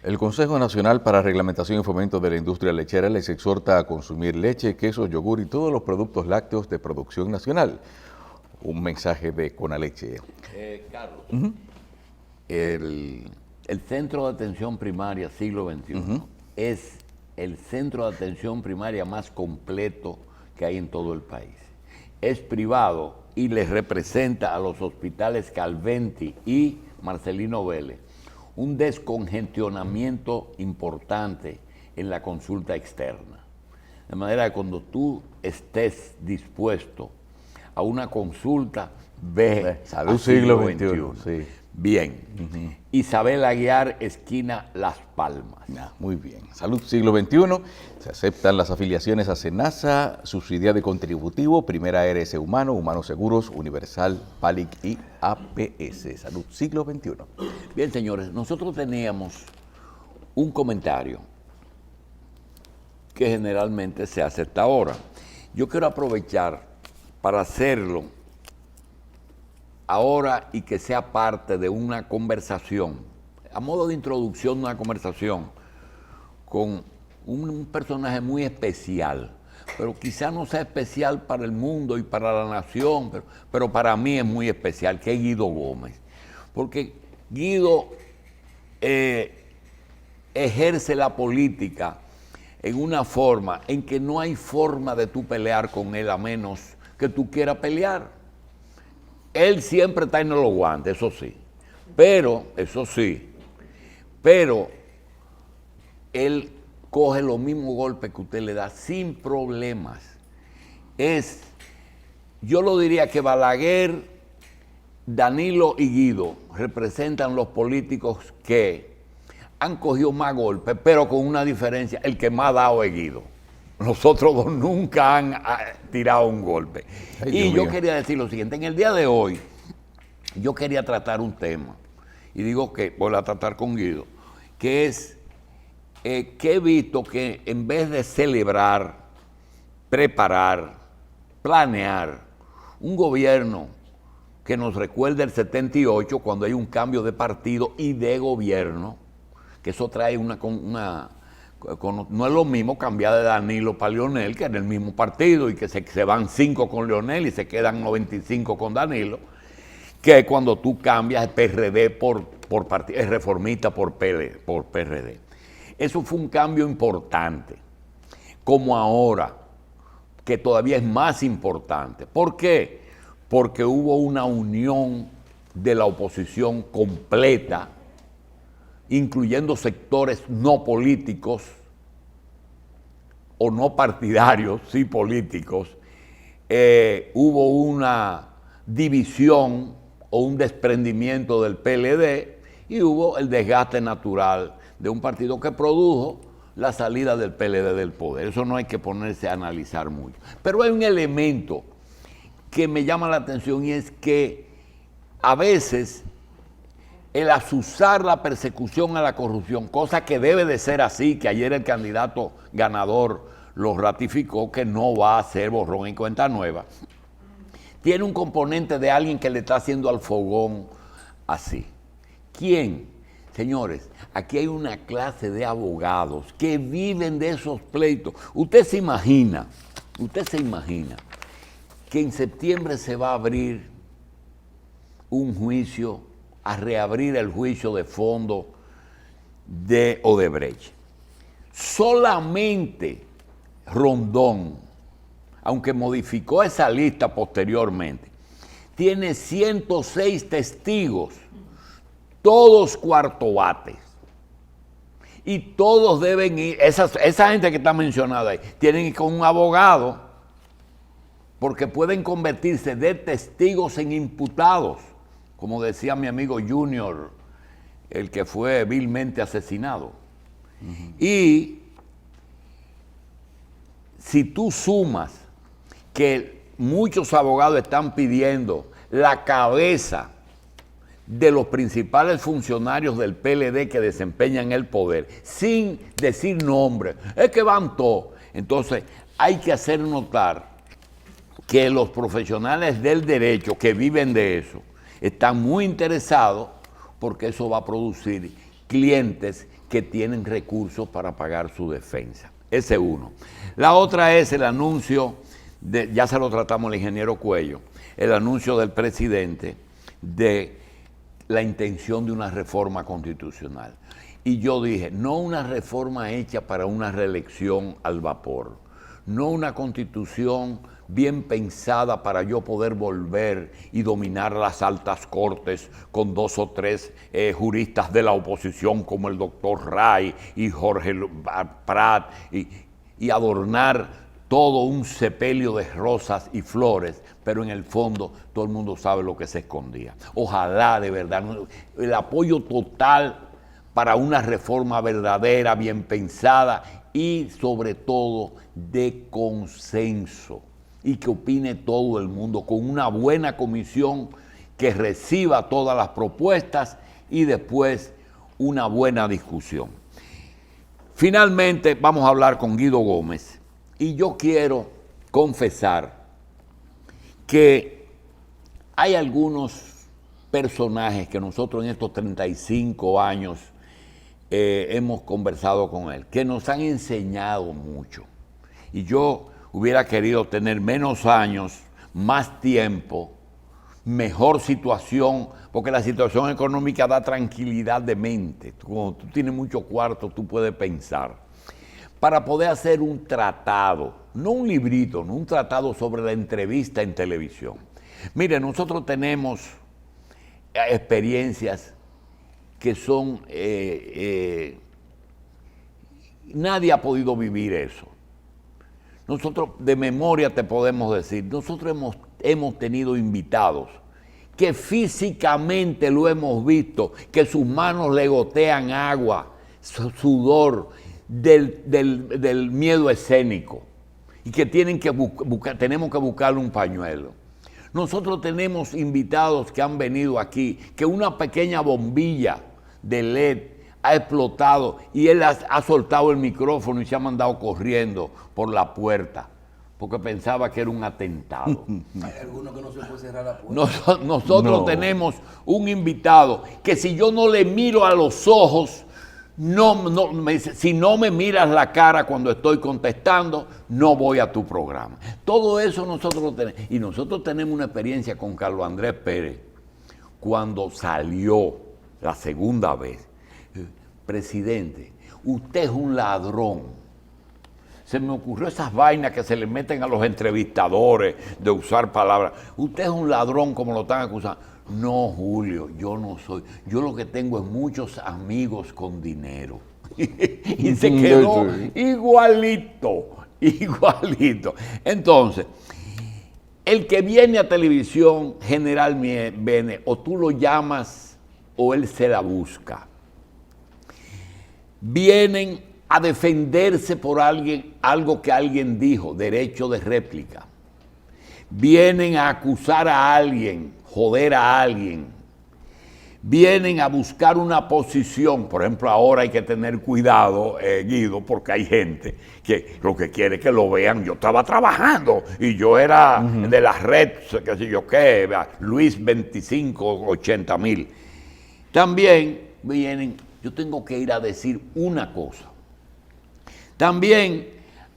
El Consejo Nacional para Reglamentación y Fomento de la Industria Lechera les exhorta a consumir leche, queso, yogur y todos los productos lácteos de producción nacional. Un mensaje de Conaleche. Carlos, el Centro de Atención Primaria Siglo XXI es el centro de atención primaria más completo que hay en todo el país. Es privado y les representa a los hospitales Calventi y Marcelino Vélez un descongestionamiento importante en la consulta externa. De manera que cuando tú estés dispuesto a una consulta, ve Salud Siglo XXI. Sí. Bien. Isabel Aguiar, esquina Las Palmas. Muy bien. Salud Siglo XXI. Se aceptan las afiliaciones a SENASA, Subsidiado y Contributivo, Primera ARS Humano, Humanos Seguros, Universal, PALIC y APS. Salud Siglo XXI. Bien, señores, nosotros teníamos un comentario que generalmente se hace hasta ahora. Yo quiero aprovechar para hacerlo ahora y que sea parte de una conversación, a modo de introducción de una conversación con un personaje muy especial, pero quizá no sea especial para el mundo y para la nación, pero para mí es muy especial, que es Guido Gómez. Porque Guido ejerce la política en una forma en que no hay forma de tú pelear con él a menos que tú quieras pelear. Él siempre está en los guantes, eso sí, pero él coge los mismos golpes que usted le da sin problemas. Yo lo diría que Balaguer, Danilo y Guido representan los políticos que han cogido más golpes, pero con una diferencia, el que más ha dado es Guido. Los otros dos nunca han tirado un golpe. Y yo quería decir lo siguiente, en el día de hoy, yo quería tratar un tema, y digo que voy a tratar con Guido, que es que he visto que en vez de celebrar, preparar, planear un gobierno que nos recuerde el 78, cuando hay un cambio de partido y de gobierno, que eso trae no es lo mismo cambiar de Danilo para Leonel, que en el mismo partido y que se van 5 con Leonel y se quedan 95 con Danilo, que cuando tú cambias el PRD por partido, es reformista por PRD. Eso fue un cambio importante, como ahora, que todavía es más importante. ¿Por qué? Porque hubo una unión de la oposición completa, incluyendo sectores no políticos o no partidarios, sí políticos. Hubo una división o un desprendimiento del PLD y hubo el desgaste natural de un partido que produjo la salida del PLD del poder. Eso no hay que ponerse a analizar mucho. Pero hay un elemento que me llama la atención y es que a veces el azuzar la persecución a la corrupción, cosa que debe de ser así, que ayer el candidato ganador lo ratificó, que no va a ser borrón y cuenta nueva, tiene un componente de alguien que le está haciendo al fogón así. ¿Quién? Señores, aquí hay una clase de abogados que viven de esos pleitos. Usted se imagina que en septiembre se va a abrir un juicio, a reabrir el juicio de fondo de Odebrecht. Solamente Rondón, aunque modificó esa lista posteriormente, tiene 106 testigos, todos cuartobates. Y todos deben ir, esa gente que está mencionada ahí, tienen que ir con un abogado, porque pueden convertirse de testigos en imputados, como decía mi amigo Junior, el que fue vilmente asesinado. Y si tú sumas que muchos abogados están pidiendo la cabeza de los principales funcionarios del PLD que desempeñan el poder, sin decir nombre, es que van todos. Entonces hay que hacer notar que los profesionales del derecho que viven de eso están muy interesados porque eso va a producir clientes que tienen recursos para pagar su defensa. Ese es uno. La otra es el anuncio, ya se lo tratamos al ingeniero Cuello, el anuncio del presidente de la intención de una reforma constitucional. Y yo dije, no una reforma hecha para una reelección al vapor, no una constitución bien pensada para yo poder volver y dominar las altas cortes con 2 o 3 juristas de la oposición como el doctor Ray y Jorge Prat y adornar todo un sepelio de rosas y flores, pero en el fondo todo el mundo sabe lo que se escondía. Ojalá de verdad, el apoyo total para una reforma verdadera, bien pensada y sobre todo de consenso, y que opine todo el mundo, con una buena comisión que reciba todas las propuestas y después una buena discusión. Finalmente vamos a hablar con Guido Gómez, y yo quiero confesar que hay algunos personajes que nosotros en estos 35 años hemos conversado con él, que nos han enseñado mucho. Y yo hubiera querido tener menos años, más tiempo, mejor situación, porque la situación económica da tranquilidad de mente. Cuando tú tienes mucho cuarto, tú puedes pensar. Para poder hacer un tratado, no un librito, no un tratado sobre la entrevista en televisión. Mire, nosotros tenemos experiencias que son... nadie ha podido vivir eso. Nosotros de memoria te podemos decir, nosotros hemos tenido invitados que físicamente lo hemos visto, que sus manos le gotean agua, sudor del miedo escénico, y que tenemos que buscarle un pañuelo. Nosotros tenemos invitados que han venido aquí, que una pequeña bombilla de LED ha explotado y él ha soltado el micrófono y se ha mandado corriendo por la puerta porque pensaba que era un atentado. Hay algunos que no se puede cerrar la puerta. Nosotros tenemos un invitado que si yo no le miro a los ojos, si no me miras la cara cuando estoy contestando, no voy a tu programa. Todo eso nosotros lo tenemos. Y nosotros tenemos una experiencia con Carlos Andrés Pérez cuando salió la segunda vez. Presidente, usted es un ladrón. Se me ocurrió esas vainas que se le meten a los entrevistadores de usar palabras. Usted es un ladrón como lo están acusando. No, Julio, yo no soy. Yo lo que tengo es muchos amigos con dinero. Y se quedó igualito. Entonces, el que viene a televisión generalmente o tú lo llamas o él se la busca. Vienen a defenderse por algo que alguien dijo, derecho de réplica. Vienen a acusar a alguien, joder a alguien. Vienen a buscar una posición. Por ejemplo, ahora hay que tener cuidado, Guido, porque hay gente que lo que quiere es que lo vean. Yo estaba trabajando y yo era de la red, qué sé yo qué, Luis 2580.000. También vienen, yo tengo que ir a decir una cosa. También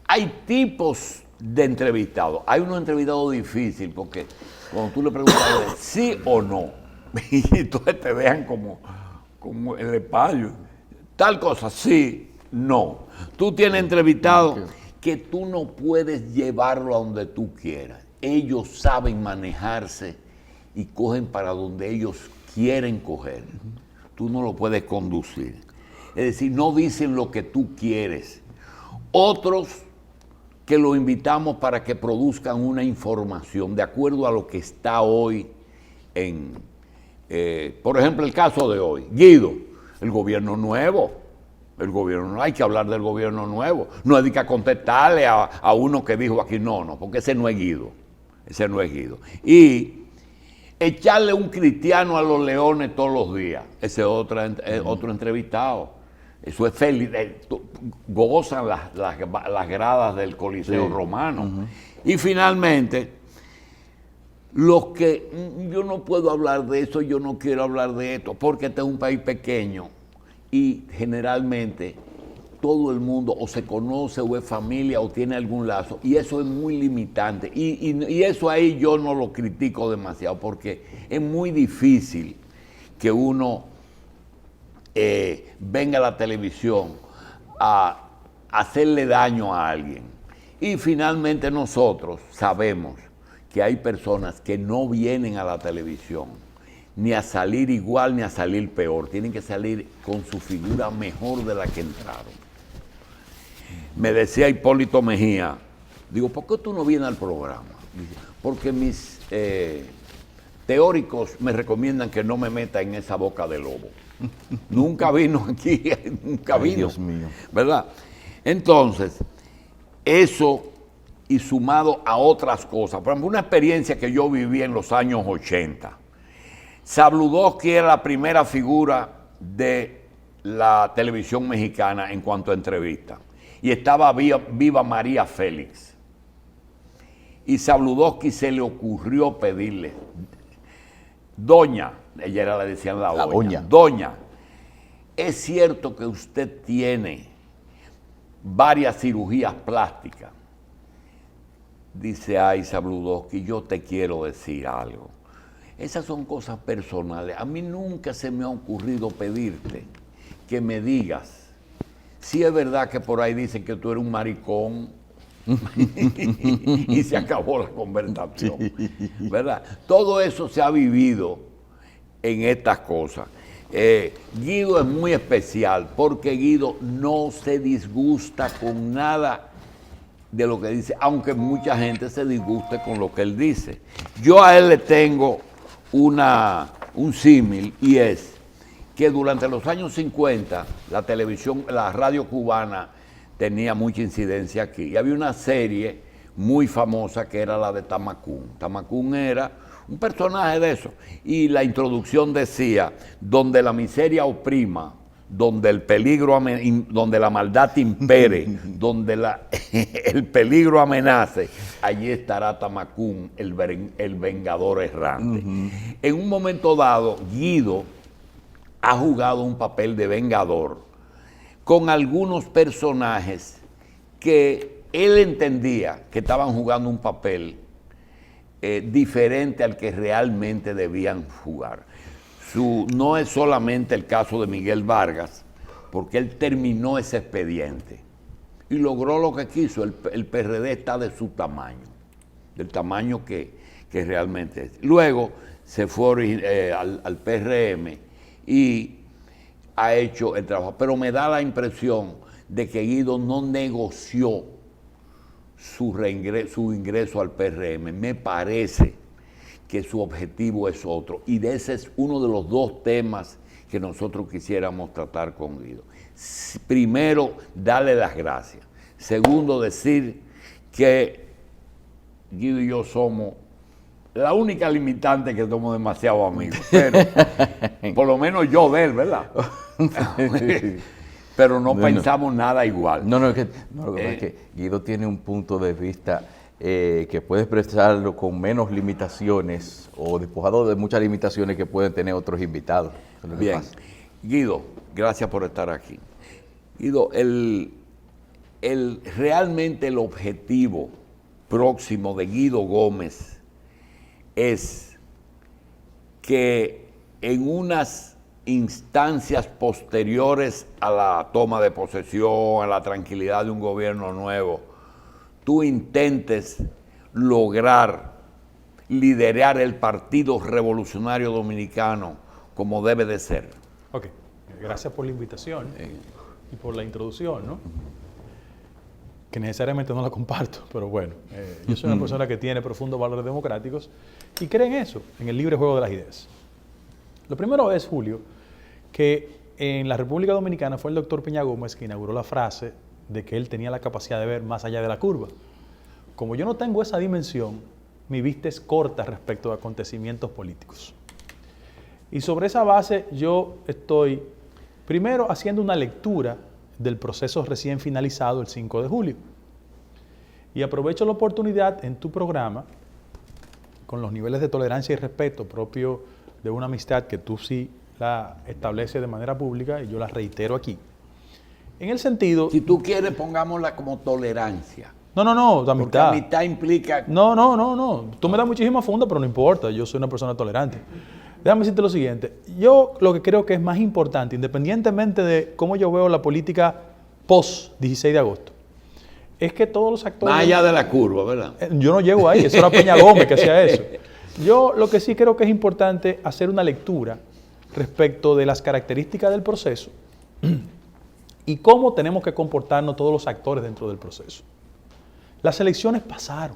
hay tipos de entrevistados. Hay unos entrevistados difíciles porque cuando tú le preguntas sí o no, y entonces te dejan como el espacio. Tal cosa, sí, no. Tú tienes entrevistados que tú no puedes llevarlo a donde tú quieras. Ellos saben manejarse y cogen para donde ellos quieren coger. Tú no lo puedes conducir. Es decir, no dicen lo que tú quieres. Otros que lo invitamos para que produzcan una información de acuerdo a lo que está hoy por ejemplo, el caso de hoy. Guido, el gobierno nuevo. Hay que hablar del gobierno nuevo. No hay que contestarle a uno que dijo aquí, no, porque ese no es Guido. Y echarle un cristiano a los leones todos los días. Ese es otro entrevistado. Eso es feliz. Gozan las gradas del Coliseo Romano. Y finalmente, los que yo no puedo hablar de eso, yo no quiero hablar de esto, porque este es un país pequeño y generalmente todo el mundo o se conoce o es familia o tiene algún lazo, y eso es muy limitante. Y eso ahí yo no lo critico demasiado, porque es muy difícil que uno venga a la televisión a hacerle daño a alguien. Y finalmente nosotros sabemos que hay personas que no vienen a la televisión ni a salir igual ni a salir peor, tienen que salir con su figura mejor de la que entraron. Me decía Hipólito Mejía, digo, ¿por qué tú no vienes al programa? Dice, porque mis teóricos me recomiendan que no me meta en esa boca de lobo. Nunca vino aquí, nunca vino. Dios mío. ¿Verdad? Entonces, eso y sumado a otras cosas, por ejemplo, una experiencia que yo viví en los años 80. Sabludowski era la primera figura de la televisión mexicana en cuanto a entrevistas. Y estaba viva María Félix. Y Sabludowski se le ocurrió pedirle, doña, ella era la decían la doña, doña, es cierto que usted tiene varias cirugías plásticas. Dice, ay, Sabludowski, yo te quiero decir algo. Esas son cosas personales. A mí nunca se me ha ocurrido pedirte que me digas si es verdad que por ahí dicen que tú eres un maricón y se acabó la conversación, ¿verdad? Todo eso se ha vivido en estas cosas. Guido es muy especial porque Guido no se disgusta con nada de lo que dice, aunque mucha gente se disguste con lo que él dice. Yo a él le tengo un símil, y es que durante los años 50 la televisión, la radio cubana tenía mucha incidencia aquí. Y había una serie muy famosa que era la de Tamacún. Tamacún era un personaje de eso. Y la introducción decía, donde la miseria oprima, donde el peligro, donde la maldad impere, donde el peligro amenace, allí estará Tamacún, el vengador errante. En un momento dado, Guido ha jugado un papel de vengador con algunos personajes que él entendía que estaban jugando un papel diferente al que realmente debían jugar. No es solamente el caso de Miguel Vargas, porque él terminó ese expediente y logró lo que quiso. El PRD está de su tamaño, del tamaño que realmente es. Luego se fue al PRM y ha hecho el trabajo. Pero me da la impresión de que Guido no negoció su ingreso al PRM. Me parece que su objetivo es otro. Y ese es uno de los dos temas que nosotros quisiéramos tratar con Guido. Primero, darle las gracias. Segundo, decir que Guido y yo somos la única limitante que somos demasiado amigos. Pero, por lo menos yo de él, ¿verdad? Pero no pensamos nada igual. Lo que pasa es que Guido tiene un punto de vista que puede expresarlo con menos limitaciones o despojado de muchas limitaciones que pueden tener otros invitados. Bien. Guido, gracias por estar aquí. Guido, realmente el objetivo próximo de Guido Gómez es que en unas instancias posteriores a la toma de posesión, a la tranquilidad de un gobierno nuevo, tú intentes lograr liderar el Partido Revolucionario Dominicano como debe de ser. Ok, gracias por la invitación y por la introducción, ¿no? Que necesariamente no la comparto, pero bueno, yo soy una persona que tiene profundos valores democráticos y cree en eso, en el libre juego de las ideas. Lo primero es, Julio, que en la República Dominicana fue el doctor Peña Gómez que inauguró la frase de que él tenía la capacidad de ver más allá de la curva. Como yo no tengo esa dimensión, mi vista es corta respecto a acontecimientos políticos. Y sobre esa base yo estoy primero haciendo una lectura del proceso recién finalizado el 5 de julio. Y aprovecho la oportunidad en tu programa, con los niveles de tolerancia y respeto propio de una amistad que tú sí la establece de manera pública y yo la reitero aquí. En el sentido... Si tú quieres, pongámosla como tolerancia. No, de amistad. Porque amistad implica... No. Tú me das muchísima funda, pero no importa. Yo soy una persona tolerante. Déjame decirte lo siguiente. Yo lo que creo que es más importante, independientemente de cómo yo veo la política post-16 de agosto, es que todos los actores... Más allá de la curva, ¿verdad? Yo no llego ahí. Eso era Peña Gómez que hacía eso. Yo lo que sí creo que es importante hacer una lectura respecto de las características del proceso y cómo tenemos que comportarnos todos los actores dentro del proceso. Las elecciones pasaron.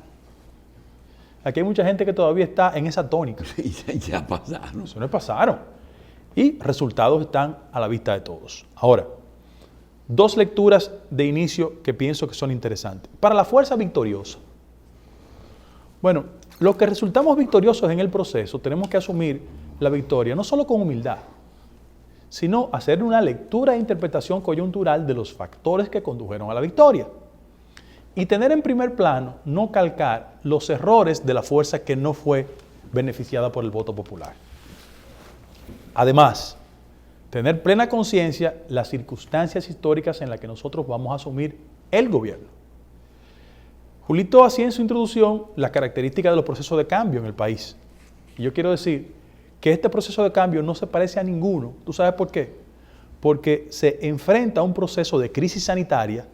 Aquí hay mucha gente que todavía está en esa tónica. Sí, ya pasaron. Las elecciones pasaron. Y resultados están a la vista de todos. Ahora, dos lecturas de inicio que pienso que son interesantes. Para la fuerza victoriosa. Bueno, los que resultamos victoriosos en el proceso tenemos que asumir la victoria no solo con humildad, sino hacer una lectura e interpretación coyuntural de los factores que condujeron a la victoria. Y tener en primer plano, no calcar los errores de la fuerza que no fue beneficiada por el voto popular. Además, tener plena conciencia las circunstancias históricas en las que nosotros vamos a asumir el gobierno. Julito hacía en su introducción las características de los procesos de cambio en el país. Y yo quiero decir que este proceso de cambio no se parece a ninguno. ¿Tú sabes por qué? Porque se enfrenta a un proceso de crisis sanitaria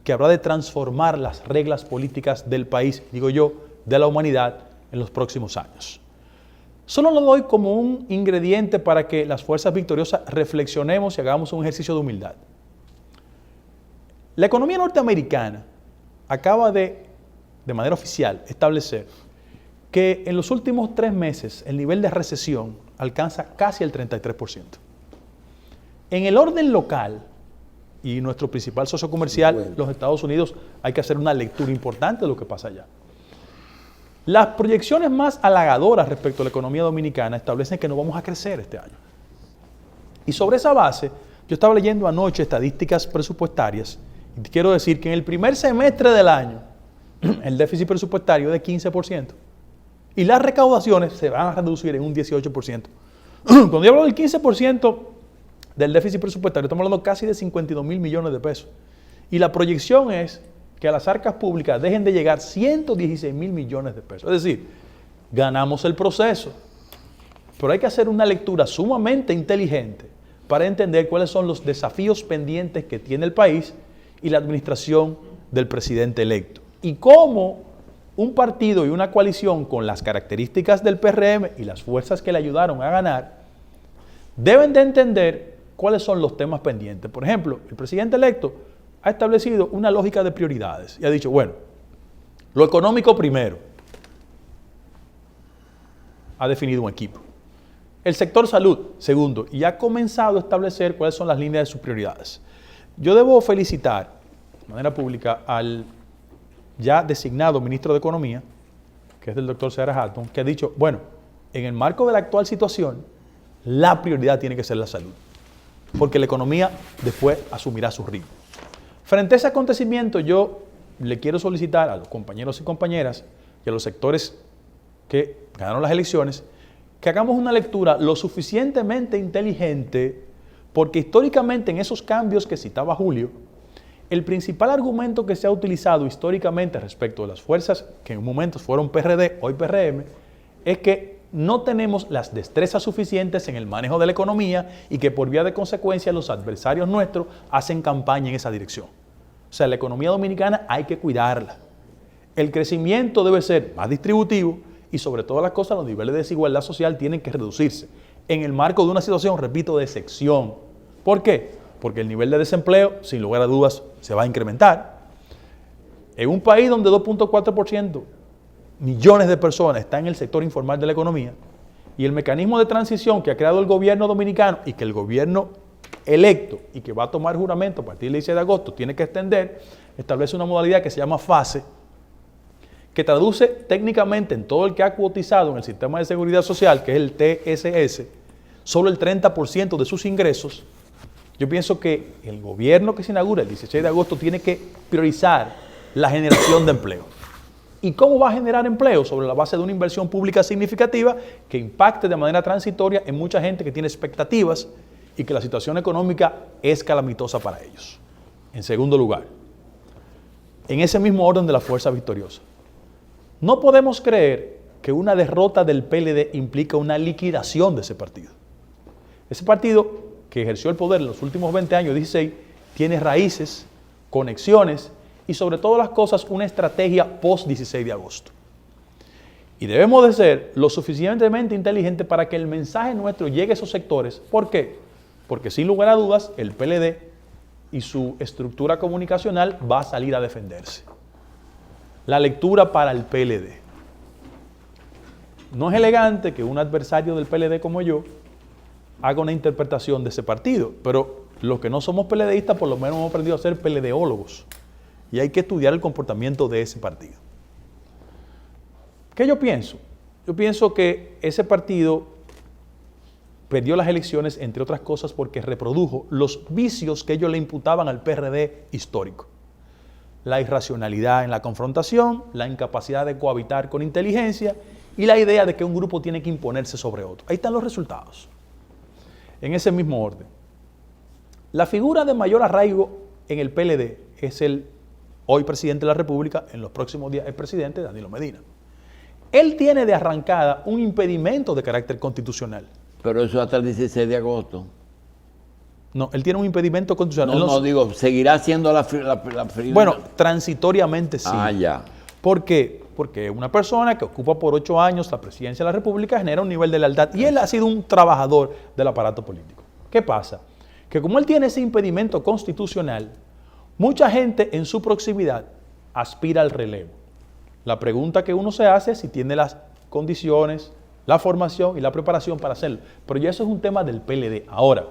que habrá de transformar las reglas políticas del país, digo yo, de la humanidad en los próximos años. Solo lo doy como un ingrediente para que las fuerzas victoriosas reflexionemos y hagamos un ejercicio de humildad. La economía norteamericana acaba de manera oficial, establecer que en los últimos 3 meses el nivel de recesión alcanza casi el 33%. En el orden local, y nuestro principal socio comercial, los Estados Unidos, hay que hacer una lectura importante de lo que pasa allá. Las proyecciones más halagadoras respecto a la economía dominicana establecen que no vamos a crecer este año. Y sobre esa base, yo estaba leyendo anoche estadísticas presupuestarias y quiero decir que en el primer semestre del año, el déficit presupuestario es de 15%. Y las recaudaciones se van a reducir en un 18%. Cuando yo hablo del 15% del déficit presupuestario, estamos hablando casi de 52,000 millones de pesos. Y la proyección es que a las arcas públicas dejen de llegar 116,000 millones de pesos. Es decir, ganamos el proceso. Pero hay que hacer una lectura sumamente inteligente para entender cuáles son los desafíos pendientes que tiene el país y la administración del presidente electo. Y cómo un partido y una coalición con las características del PRM y las fuerzas que le ayudaron a ganar deben de entender cuáles son los temas pendientes. Por ejemplo, el presidente electo ha establecido una lógica de prioridades y ha dicho, bueno, lo económico primero. Ha definido un equipo. El sector salud, segundo, y ha comenzado a establecer cuáles son las líneas de sus prioridades. Yo debo felicitar de manera pública al ya designado ministro de Economía, que es el doctor Seara Hatton, que ha dicho, bueno, en el marco de la actual situación, la prioridad tiene que ser la salud, porque la economía después asumirá su ritmo. Frente a ese acontecimiento, yo le quiero solicitar a los compañeros y compañeras y a los sectores que ganaron las elecciones, que hagamos una lectura lo suficientemente inteligente, porque históricamente en esos cambios que citaba Julio, el principal argumento que se ha utilizado históricamente respecto de las fuerzas que en un momento fueron PRD, hoy PRM, es que no tenemos las destrezas suficientes en el manejo de la economía y que por vía de consecuencia los adversarios nuestros hacen campaña en esa dirección. O sea, la economía dominicana hay que cuidarla. El crecimiento debe ser más distributivo y sobre todas las cosas los niveles de desigualdad social tienen que reducirse en el marco de una situación, repito, de excepción. ¿Por qué? Porque el nivel de desempleo, sin lugar a dudas, se va a incrementar. En un país donde 2.4% millones de personas están en el sector informal de la economía y el mecanismo de transición que ha creado el gobierno dominicano y que el gobierno electo y que va a tomar juramento a partir del 16 de agosto tiene que extender, establece una modalidad que se llama fase, que traduce técnicamente en todo el que ha cotizado en el sistema de seguridad social, que es el TSS, solo el 30% de sus ingresos. Yo pienso que el gobierno que se inaugura el 16 de agosto tiene que priorizar la generación de empleo. ¿Y cómo va a generar empleo? Sobre la base de una inversión pública significativa que impacte de manera transitoria en mucha gente que tiene expectativas y que la situación económica es calamitosa para ellos. En segundo lugar, en ese mismo orden de la fuerza victoriosa, no podemos creer que una derrota del PLD implica una liquidación de ese partido. Ese partido que ejerció el poder en los últimos 20 años, 16, tiene raíces, conexiones y sobre todas las cosas una estrategia post-16 de agosto. Y debemos de ser lo suficientemente inteligentes para que el mensaje nuestro llegue a esos sectores. ¿Por qué? Porque sin lugar a dudas el PLD y su estructura comunicacional va a salir a defenderse. La lectura para el PLD. No es elegante que un adversario del PLD como yo haga una interpretación de ese partido, pero los que no somos PLDistas por lo menos hemos aprendido a ser PLDólogos y hay que estudiar el comportamiento de ese partido. ¿Qué yo pienso? Yo pienso que ese partido perdió las elecciones, entre otras cosas, porque reprodujo los vicios que ellos le imputaban al PRD histórico. La irracionalidad en la confrontación, la incapacidad de cohabitar con inteligencia y la idea de que un grupo tiene que imponerse sobre otro. Ahí están los resultados. En ese mismo orden. La figura de mayor arraigo en el PLD es el hoy presidente de la República, en los próximos días el presidente Danilo Medina. Él tiene de arrancada un impedimento de carácter constitucional. Pero eso hasta el 16 de agosto. No, él tiene un impedimento constitucional. No, digo, seguirá siendo la figura. Bueno, transitoriamente sí. Ah, ya. ¿Por qué? Porque una persona que ocupa por 8 años la presidencia de la República genera un nivel de lealtad y él ha sido un trabajador del aparato político. ¿Qué pasa? Que como él tiene ese impedimento constitucional, mucha gente en su proximidad aspira al relevo. La pregunta que uno se hace es si tiene las condiciones, la formación y la preparación para hacerlo. Pero ya eso es un tema del PLD. Ahora,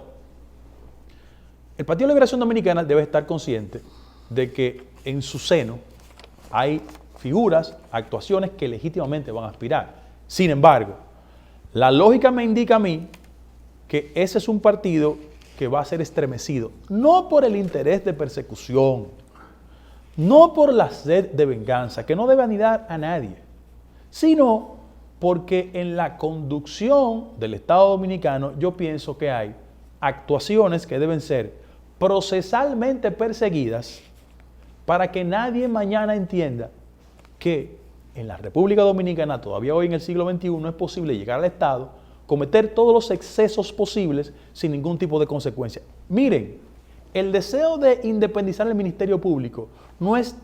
el Partido de Liberación Dominicana debe estar consciente de que en su seno hay figuras, actuaciones que legítimamente van a aspirar. Sin embargo, la lógica me indica a mí que ese es un partido que va a ser estremecido, no por el interés de persecución, no por la sed de venganza, que no debe anidar a nadie, sino porque en la conducción del Estado Dominicano yo pienso que hay actuaciones que deben ser procesalmente perseguidas para que nadie mañana entienda que en la República Dominicana, todavía hoy en el siglo XXI, es posible llegar al Estado, cometer todos los excesos posibles sin ningún tipo de consecuencia. Miren, el deseo de independizar el Ministerio Público no es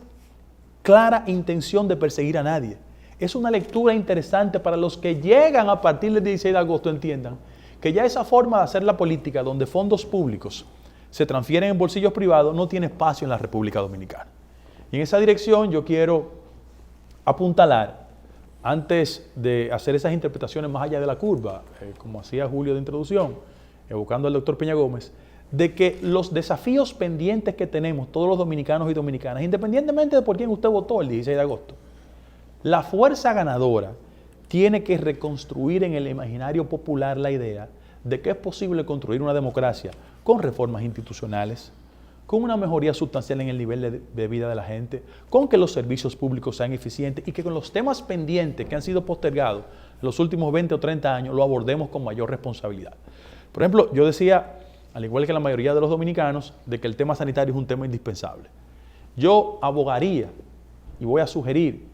clara intención de perseguir a nadie. Es una lectura interesante para los que llegan a partir del 16 de agosto, entiendan que ya esa forma de hacer la política donde fondos públicos se transfieren en bolsillos privados no tiene espacio en la República Dominicana. Y en esa dirección yo quiero apuntalar, antes de hacer esas interpretaciones más allá de la curva, como hacía Julio de introducción, evocando al doctor Peña Gómez, de que los desafíos pendientes que tenemos todos los dominicanos y dominicanas, independientemente de por quién usted votó el 16 de agosto, la fuerza ganadora tiene que reconstruir en el imaginario popular la idea de que es posible construir una democracia con reformas institucionales, con una mejoría sustancial en el nivel de vida de la gente, con que los servicios públicos sean eficientes y que con los temas pendientes que han sido postergados en los últimos 20 o 30 años lo abordemos con mayor responsabilidad. Por ejemplo, yo decía, al igual que la mayoría de los dominicanos, de que el tema sanitario es un tema indispensable. Yo abogaría y voy a sugerir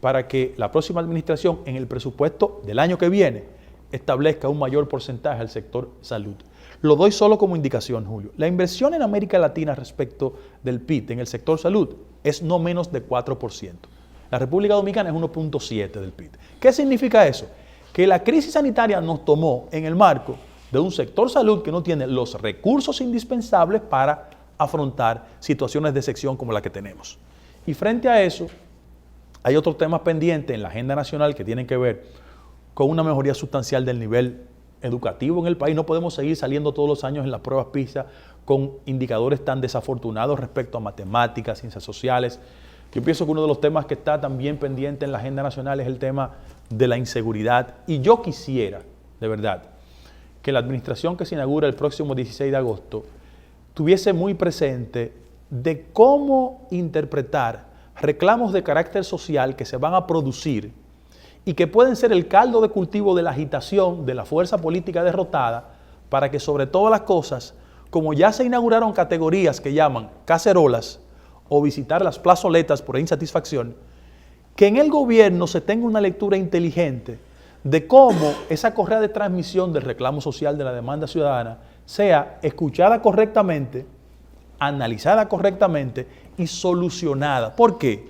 para que la próxima administración en el presupuesto del año que viene establezca un mayor porcentaje al sector salud. Lo doy solo como indicación, Julio. La inversión en América Latina respecto del PIB en el sector salud es no menos de 4%. La República Dominicana es 1.7% del PIB. ¿Qué significa eso? Que la crisis sanitaria nos tomó en el marco de un sector salud que no tiene los recursos indispensables para afrontar situaciones de excepción como la que tenemos. Y frente a eso, hay otros temas pendientes en la agenda nacional que tienen que ver con una mejoría sustancial del nivel educativo en el país. No podemos seguir saliendo todos los años en las pruebas PISA con indicadores tan desafortunados respecto a matemáticas, ciencias sociales. Yo pienso que uno de los temas que está también pendiente en la agenda nacional es el tema de la inseguridad. Y yo quisiera, de verdad, que la administración que se inaugura el próximo 16 de agosto tuviese muy presente de cómo interpretar reclamos de carácter social que se van a producir y que pueden ser el caldo de cultivo de la agitación de la fuerza política derrotada para que sobre todas las cosas, como ya se inauguraron categorías que llaman cacerolas o visitar las plazoletas por insatisfacción, que en el gobierno se tenga una lectura inteligente de cómo esa correa de transmisión del reclamo social de la demanda ciudadana sea escuchada correctamente, analizada correctamente y solucionada. ¿Por qué?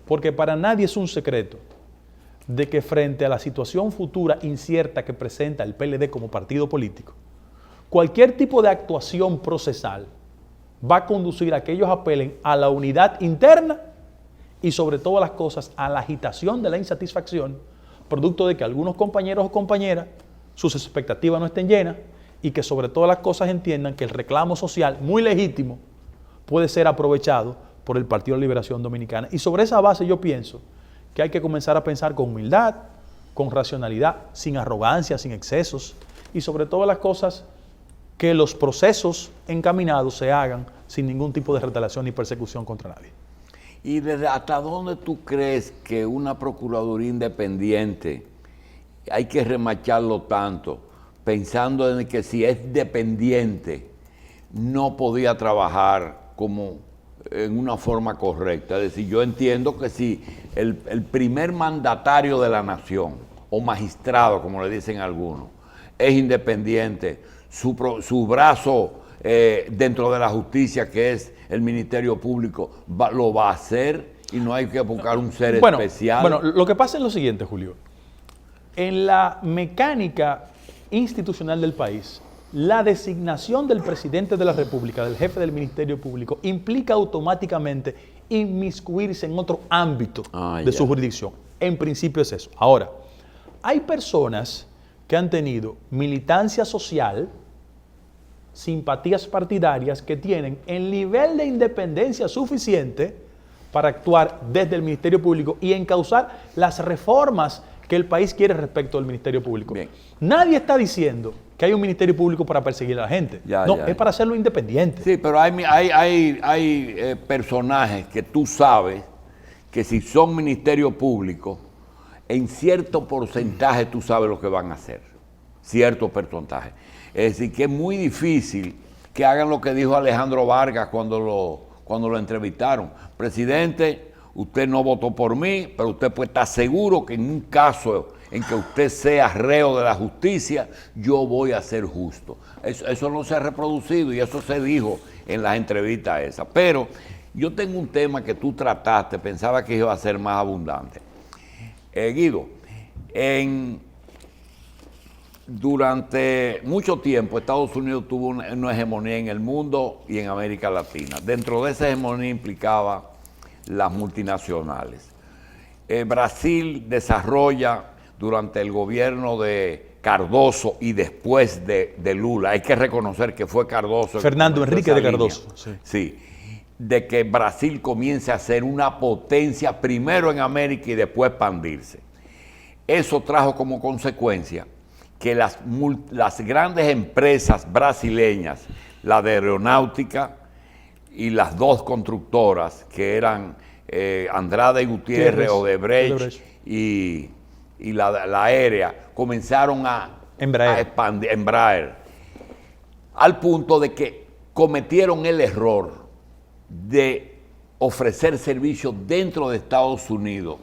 Porque para nadie es un secreto de que frente a la situación futura incierta que presenta el PLD como partido político, cualquier tipo de actuación procesal va a conducir a que ellos apelen a la unidad interna y sobre todas las cosas a la agitación de la insatisfacción, producto de que algunos compañeros o compañeras sus expectativas no estén llenas y que sobre todas las cosas entiendan que el reclamo social, muy legítimo, puede ser aprovechado por el Partido de Liberación Dominicana. Y sobre esa base yo pienso que hay que comenzar a pensar con humildad, con racionalidad, sin arrogancia, sin excesos, y sobre todas las cosas que los procesos encaminados se hagan sin ningún tipo de retaliación ni persecución contra nadie. ¿Y desde hasta dónde tú crees que una Procuraduría independiente hay que remacharlo tanto, pensando en que si es dependiente no podía trabajar como en una forma correcta? Es decir, yo entiendo que si el primer mandatario de la nación, o magistrado, como le dicen algunos, es independiente, su brazo dentro de la justicia, que es el Ministerio Público, lo va a hacer y no hay que buscar un ser especial. Bueno, lo que pasa es lo siguiente, Julio. En la mecánica institucional del país, la designación del presidente de la República, del jefe del Ministerio Público, implica automáticamente inmiscuirse en otro ámbito de su jurisdicción. En principio es eso. Ahora, hay personas que han tenido militancia social, simpatías partidarias, que tienen el nivel de independencia suficiente para actuar desde el Ministerio Público y encauzar las reformas que el país quiere respecto del Ministerio Público. Bien. Nadie está diciendo que hay un Ministerio Público para perseguir a la gente. Es para hacerlo independiente. Sí, pero hay personajes que tú sabes que si son Ministerio Público, en cierto porcentaje tú sabes lo que van a hacer. Cierto porcentaje. Es decir, que es muy difícil que hagan lo que dijo Alejandro Vargas cuando lo entrevistaron. Presidente, usted no votó por mí, pero usted puede estar seguro que en un caso en que usted sea reo de la justicia, yo voy a ser justo. Eso no se ha reproducido y eso se dijo en las entrevistas esas. Pero yo tengo un tema que tú trataste, pensaba que iba a ser más abundante. Guido, durante mucho tiempo Estados Unidos tuvo una hegemonía en el mundo y en América Latina. Dentro de esa hegemonía implicaba las multinacionales. Brasil desarrolla durante el gobierno de Cardoso y después de Lula, hay que reconocer que fue Cardoso. Fernando Enrique de Cardoso. Sí, de que Brasil comience a ser una potencia primero en América y después expandirse. Eso trajo como consecuencia que las grandes empresas brasileñas, la de aeronáutica y las dos constructoras que eran Andrade y Gutiérrez, Odebrecht y la aérea, comenzaron a expandir, Embraer, al punto de que cometieron el error de ofrecer servicios dentro de Estados Unidos,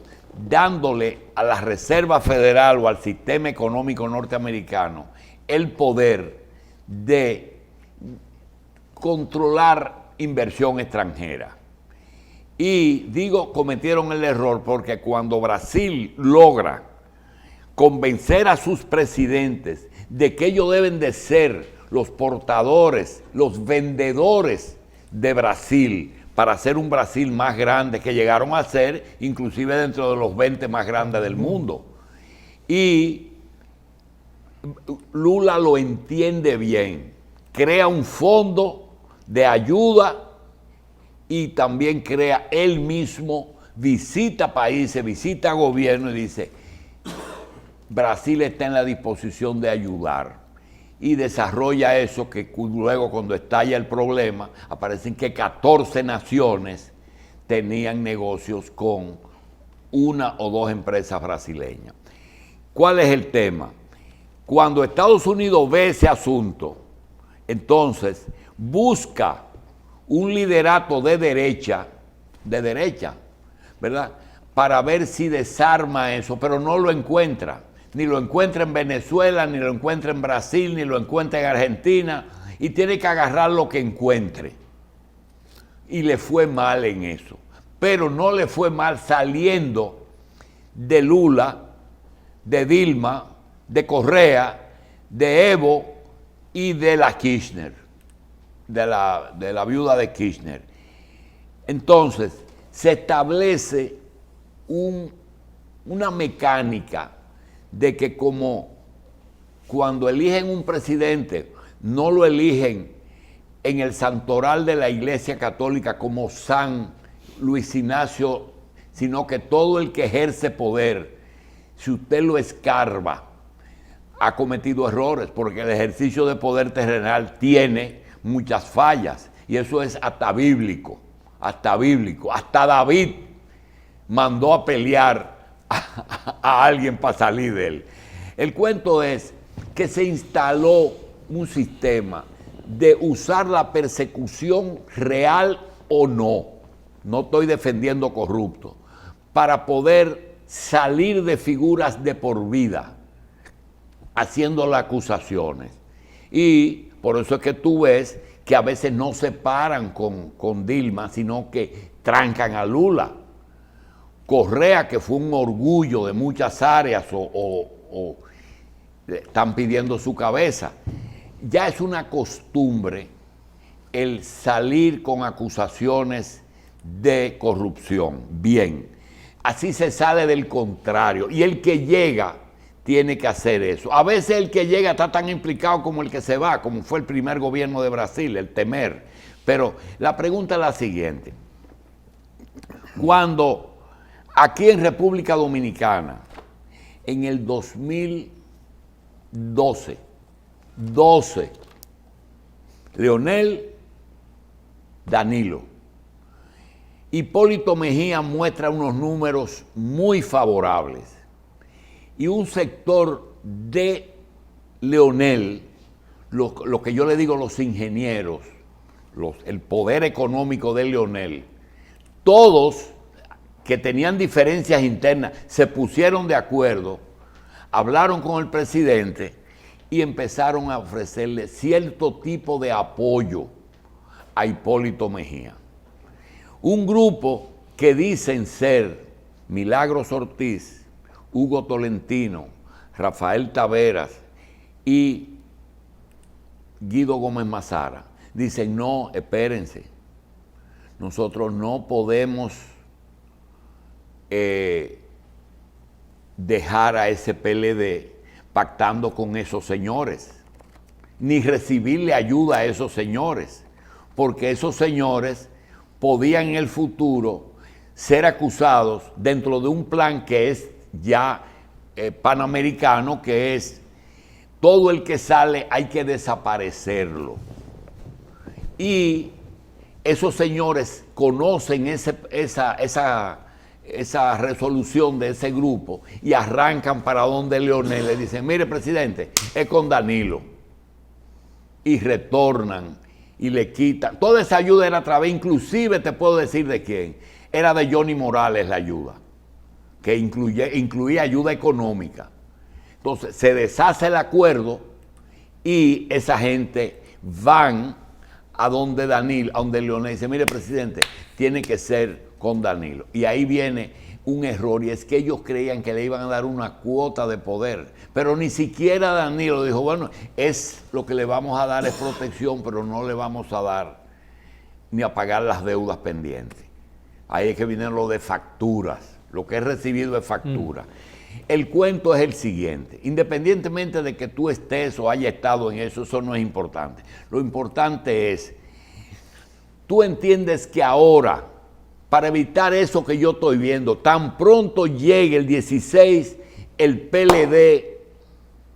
dándole a la Reserva Federal o al sistema económico norteamericano el poder de controlar inversión extranjera. Y digo, cometieron el error porque cuando Brasil logra convencer a sus presidentes de que ellos deben de ser los portadores, los vendedores de Brasil, para hacer un Brasil más grande, que llegaron a ser inclusive dentro de los 20 más grandes del mundo. Y Lula lo entiende bien, crea un fondo de ayuda y también crea él mismo, visita países, visita gobiernos y dice, Brasil está en la disposición de ayudar. Y desarrolla eso que luego cuando estalla el problema, aparecen que 14 naciones tenían negocios con una o dos empresas brasileñas. ¿Cuál es el tema? Cuando Estados Unidos ve ese asunto, entonces busca un liderato de derecha, ¿verdad? Para ver si desarma eso, pero no lo encuentra. Ni lo encuentra en Venezuela, ni lo encuentra en Brasil, ni lo encuentra en Argentina, y tiene que agarrar lo que encuentre. Y le fue mal en eso. Pero no le fue mal saliendo de Lula, de Dilma, de Correa, de Evo y de la Kirchner, de la viuda de Kirchner. Entonces, se establece una mecánica de que como cuando eligen un presidente, no lo eligen en el santoral de la Iglesia Católica como San Luis Ignacio, sino que todo el que ejerce poder, si usted lo escarba, ha cometido errores, porque el ejercicio de poder terrenal tiene muchas fallas, y eso es hasta bíblico. Hasta David mandó a pelear a alguien para salir de él. El cuento es que se instaló un sistema de usar la persecución real o no estoy defendiendo corruptos, para poder salir de figuras de por vida, haciéndole acusaciones. Y por eso es que tú ves que a veces no se paran con Dilma, sino que trancan a Lula. Correa, que fue un orgullo de muchas áreas, o están pidiendo su cabeza. Ya es una costumbre el salir con acusaciones de corrupción. Bien, así se sale del contrario. Y el que llega tiene que hacer eso. A veces el que llega está tan implicado como el que se va, como fue el primer gobierno de Brasil, el Temer. Pero la pregunta es la siguiente. Cuando aquí en República Dominicana, en el 2012, Leonel, Danilo, Hipólito Mejía muestra unos números muy favorables, y un sector de Leonel, lo que yo le digo los ingenieros, el poder económico de Leonel, todos que tenían diferencias internas se pusieron de acuerdo, hablaron con el presidente y empezaron a ofrecerle cierto tipo de apoyo a Hipólito Mejía. Un grupo que dicen ser Milagros Ortiz, Hugo Tolentino, Rafael Taveras y Guido Gómez Mazara, dicen: no, espérense, nosotros no podemos dejar a ese PLD pactando con esos señores, ni recibirle ayuda a esos señores, porque esos señores podían en el futuro ser acusados dentro de un plan que es ya panamericano, que es todo el que sale hay que desaparecerlo. Y esos señores conocen esa resolución de ese grupo y arrancan para donde Leonel, le dicen: mire, presidente, es con Danilo. Y retornan y le quitan. Toda esa ayuda era a través, inclusive te puedo decir de quién, era de Johnny Morales la ayuda, que incluía ayuda económica. Entonces se deshace el acuerdo y esa gente van a donde Danilo, a donde Leonel, dice: mire, presidente, tiene que ser con Danilo. Y ahí viene un error, y es que ellos creían que le iban a dar una cuota de poder, pero ni siquiera Danilo dijo: bueno, es lo que le vamos a dar es protección, pero no le vamos a dar ni a pagar las deudas pendientes. Ahí es que viene lo de facturas, lo que he recibido es factura. El cuento es el siguiente: independientemente de que tú estés o hayas estado en eso, eso no es importante. Lo importante es, tú entiendes que ahora, para evitar eso que yo estoy viendo, tan pronto llegue el 16, el PLD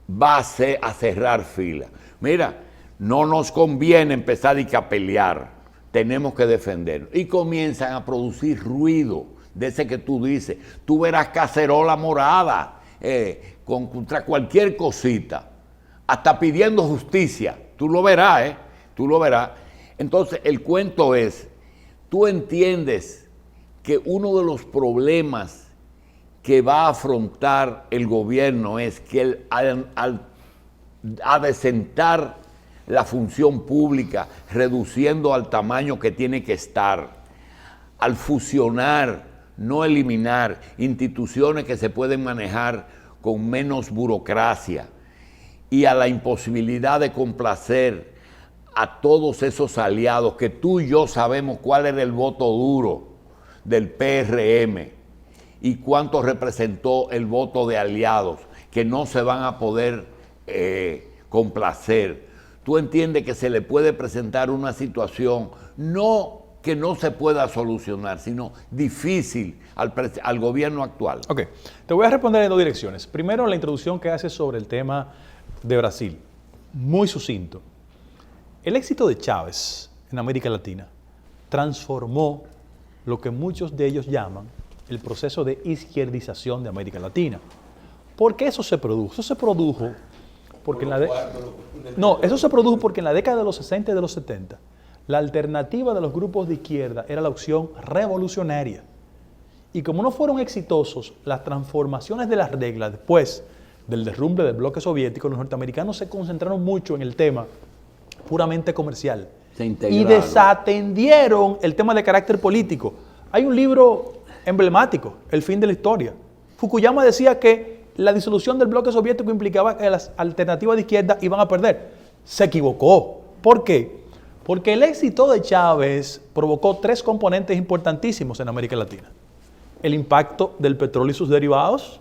va a cerrar fila. Mira, no nos conviene empezar a pelear, tenemos que defendernos. Y comienzan a producir ruido, de ese que tú dices. Tú verás cacerola morada contra cualquier cosita, hasta pidiendo justicia. Tú lo verás, tú lo verás. Entonces, el cuento es, tú entiendes que uno de los problemas que va a afrontar el gobierno es que al adecentar la función pública, reduciendo al tamaño que tiene que estar, al fusionar, no eliminar instituciones que se pueden manejar con menos burocracia, y a la imposibilidad de complacer a todos esos aliados que tú y yo sabemos cuál era el voto duro del PRM y cuánto representó el voto de aliados que no se van a poder complacer. Tú entiendes que se le puede presentar una situación no que no se pueda solucionar, sino difícil al gobierno actual. Ok, te voy a responder en dos direcciones. Primero, la introducción que haces sobre el tema de Brasil. Muy sucinto. El éxito de Chávez en América Latina transformó lo que muchos de ellos llaman el proceso de izquierdización de América Latina. ¿Por qué eso se produjo? Eso se produjo porque eso se produjo porque en la década de los 60 y de los 70 la alternativa de los grupos de izquierda era la opción revolucionaria. Y como no fueron exitosos las transformaciones de las reglas después del derrumbe del bloque soviético, los norteamericanos se concentraron mucho en el tema puramente comercial y desatendieron el tema de carácter político. Hay un libro emblemático, El fin de la historia. Fukuyama decía que la disolución del bloque soviético implicaba que las alternativas de izquierda iban a perder. Se equivocó. ¿Por qué? Porque el éxito de Chávez provocó tres componentes importantísimos en América Latina. El impacto del petróleo y sus derivados,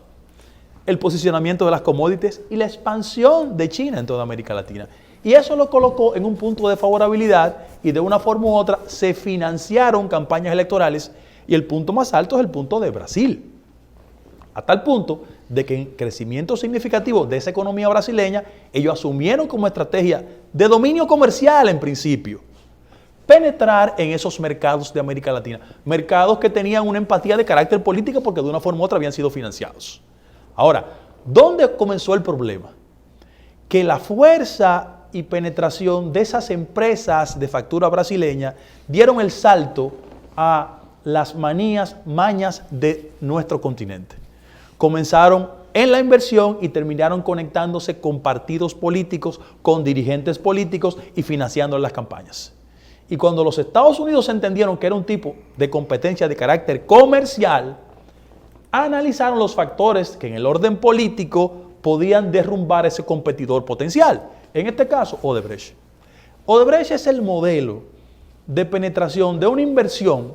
el posicionamiento de las commodities y la expansión de China en toda América Latina. Y eso lo colocó en un punto de favorabilidad y de una forma u otra se financiaron campañas electorales y el punto más alto es el punto de Brasil. A tal punto de que en crecimiento significativo de esa economía brasileña, ellos asumieron como estrategia de dominio comercial en principio, penetrar en esos mercados de América Latina, mercados que tenían una empatía de carácter político porque de una forma u otra habían sido financiados. Ahora, ¿dónde comenzó el problema? Que la fuerza y penetración de esas empresas de factura brasileña dieron el salto a las mañas de nuestro continente. Comenzaron en la inversión y terminaron conectándose con partidos políticos, con dirigentes políticos y financiando las campañas. Y cuando los Estados Unidos entendieron que era un tipo de competencia de carácter comercial, analizaron los factores que en el orden político podían derrumbar ese competidor potencial. En este caso, Odebrecht. Odebrecht es el modelo de penetración de una inversión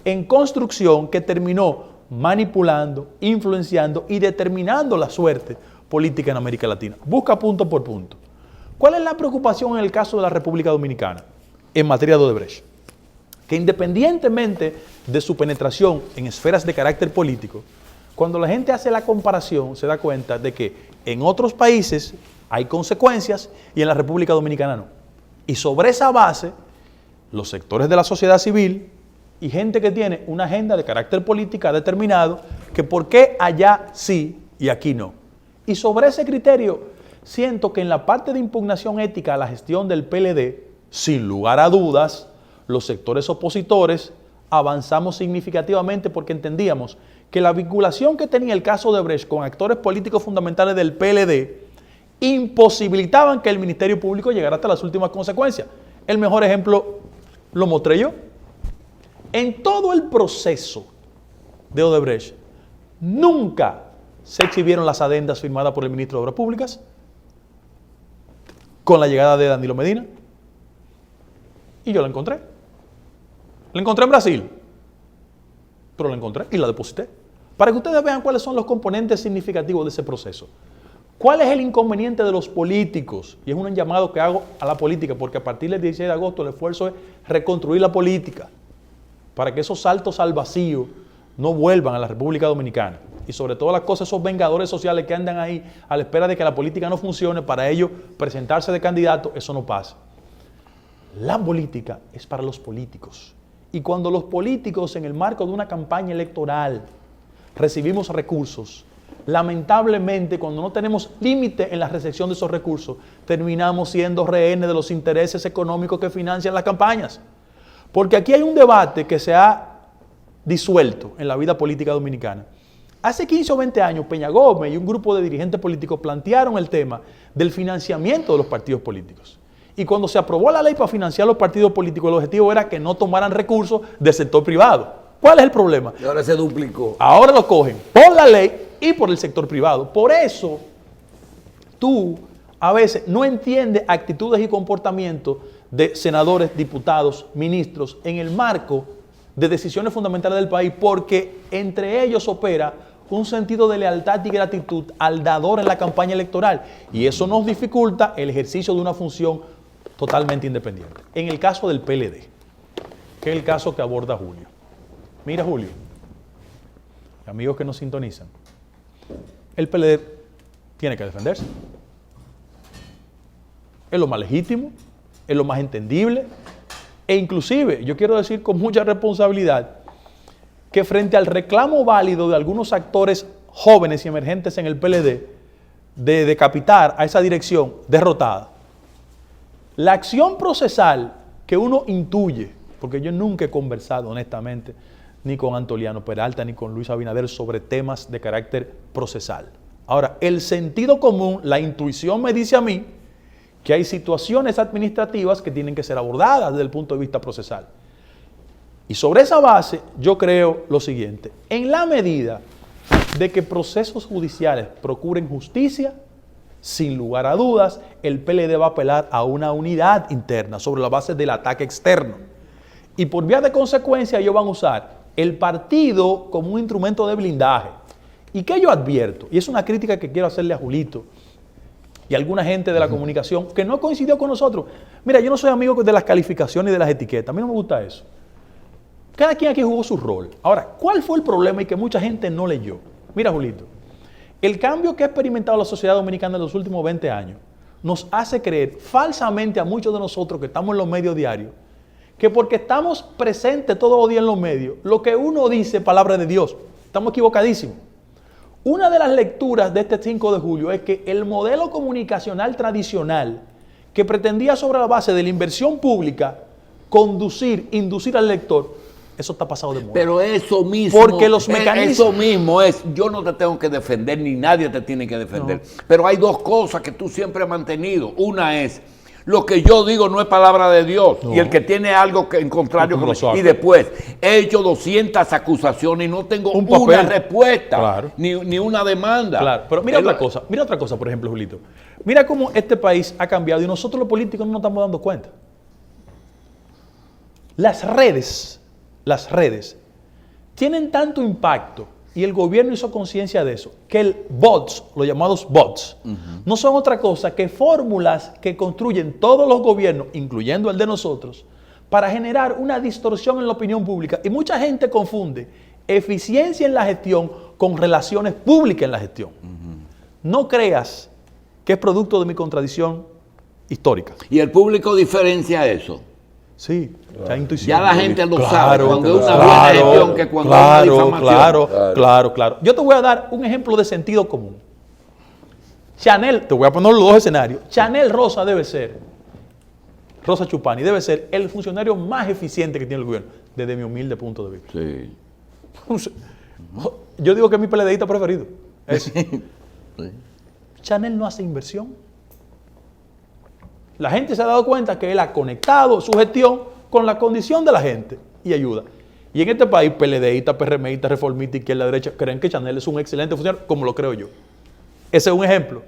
en construcción que terminó manipulando, influenciando y determinando la suerte política en América Latina. Busca punto por punto. ¿Cuál es la preocupación en el caso de la República Dominicana en materia de Odebrecht? Que independientemente de su penetración en esferas de carácter político, cuando la gente hace la comparación se da cuenta de que en otros países hay consecuencias y en la República Dominicana no. Y sobre esa base, los sectores de la sociedad civil y gente que tiene una agenda de carácter político ha determinado que por qué allá sí y aquí no. Y sobre ese criterio, siento que en la parte de impugnación ética a la gestión del PLD, sin lugar a dudas, los sectores opositores avanzamos significativamente porque entendíamos que la vinculación que tenía el caso de Odebrecht con actores políticos fundamentales del PLD imposibilitaban que el Ministerio Público llegara hasta las últimas consecuencias. El mejor ejemplo lo mostré yo. En todo el proceso de Odebrecht, nunca se exhibieron las adendas firmadas por el ministro de Obras Públicas con la llegada de Danilo Medina. Y yo la encontré. La encontré en Brasil, pero la encontré y la deposité. Para que ustedes vean cuáles son los componentes significativos de ese proceso. ¿Cuál es el inconveniente de los políticos? Y es un llamado que hago a la política, porque a partir del 16 de agosto el esfuerzo es reconstruir la política, para que esos saltos al vacío no vuelvan a la República Dominicana. Y sobre todo las cosas, esos vengadores sociales que andan ahí a la espera de que la política no funcione, para ellos presentarse de candidato, eso no pasa. La política es para los políticos. Y cuando los políticos, en el marco de una campaña electoral, recibimos recursos, lamentablemente, cuando no tenemos límite en la recepción de esos recursos, terminamos siendo rehenes de los intereses económicos que financian las campañas. Porque aquí hay un debate que se ha disuelto en la vida política dominicana. Hace 15 o 20 años, Peña Gómez y un grupo de dirigentes políticos plantearon el tema del financiamiento de los partidos políticos. Y cuando se aprobó la ley para financiar los partidos políticos, el objetivo era que no tomaran recursos del sector privado. ¿Cuál es el problema? Y ahora se duplicó. Ahora lo cogen por la ley y por el sector privado. Por eso, tú a veces no entiendes actitudes y comportamientos de senadores, diputados, ministros en el marco de decisiones fundamentales del país, porque entre ellos opera un sentido de lealtad y gratitud al dador en la campaña electoral. Y eso nos dificulta el ejercicio de una función totalmente independiente. En el caso del PLD, que es el caso que aborda Julio. Mira, Julio, amigos que nos sintonizan, el PLD tiene que defenderse. Es lo más legítimo, es lo más entendible, e inclusive, yo quiero decir con mucha responsabilidad, que frente al reclamo válido de algunos actores jóvenes y emergentes en el PLD de decapitar a esa dirección derrotada, la acción procesal que uno intuye, porque yo nunca he conversado honestamente ni con Antoliano Peralta ni con Luis Abinader sobre temas de carácter procesal. Ahora, el sentido común, la intuición me dice a mí que hay situaciones administrativas que tienen que ser abordadas desde el punto de vista procesal. Y sobre esa base yo creo lo siguiente: en la medida de que procesos judiciales procuren justicia, sin lugar a dudas, el PLD va a apelar a una unidad interna sobre la base del ataque externo. Y por vía de consecuencia ellos van a usar el partido como un instrumento de blindaje. ¿Y qué yo advierto? Y es una crítica que quiero hacerle a Julito y a alguna gente de la comunicación que no coincidió con nosotros. Mira, yo no soy amigo de las calificaciones y de las etiquetas. A mí no me gusta eso. Cada quien aquí jugó su rol. Ahora, ¿cuál fue el problema y que mucha gente no leyó? Mira, Julito, el cambio que ha experimentado la sociedad dominicana en los últimos 20 años nos hace creer falsamente a muchos de nosotros que estamos en los medios diarios que porque estamos presentes todos los días en los medios, lo que uno dice es palabra de Dios. Estamos equivocadísimos. Una de las lecturas de este 5 de julio es que el modelo comunicacional tradicional que pretendía sobre la base de la inversión pública inducir al lector, eso está pasado de moda. Pero eso mismo, porque los mecanismos, eso mismo es, yo no te tengo que defender, ni nadie te tiene que defender. No. Pero hay dos cosas que tú siempre has mantenido. Una es, lo que yo digo no es palabra de Dios. No. Y el que tiene algo que en contrario con eso. Y después, he hecho 200 acusaciones y no tengo una respuesta, claro, ni una demanda. Claro, pero mira otra cosa, por ejemplo, Julito. Mira cómo este país ha cambiado y nosotros los políticos no nos estamos dando cuenta. Las redes tienen tanto impacto y el gobierno hizo conciencia de eso, que el bots, los llamados bots, no son otra cosa que fórmulas que construyen todos los gobiernos, incluyendo el de nosotros, para generar una distorsión en la opinión pública. Y mucha gente confunde eficiencia en la gestión con relaciones públicas en la gestión. No creas que es producto de mi contradicción histórica. ¿Y el público diferencia eso? Sí, claro. Intuición. Ya la gente lo sabe cuando es una buena gestión que cuando es una difamación. Claro. Yo te voy a dar un ejemplo de sentido común. Chanel, te voy a poner los dos escenarios. Chanel Rosa Chupani debe ser el funcionario más eficiente que tiene el gobierno, desde mi humilde punto de vista. Sí. Yo digo que es mi PLDista preferido. Sí. Chanel no hace inversión. La gente se ha dado cuenta que él ha conectado su gestión con la condición de la gente y ayuda. Y en este país, PLDistas, PRMistas, reformistas, izquierda, derecha, creen que Chanel es un excelente funcionario, como lo creo yo. Ese es un ejemplo.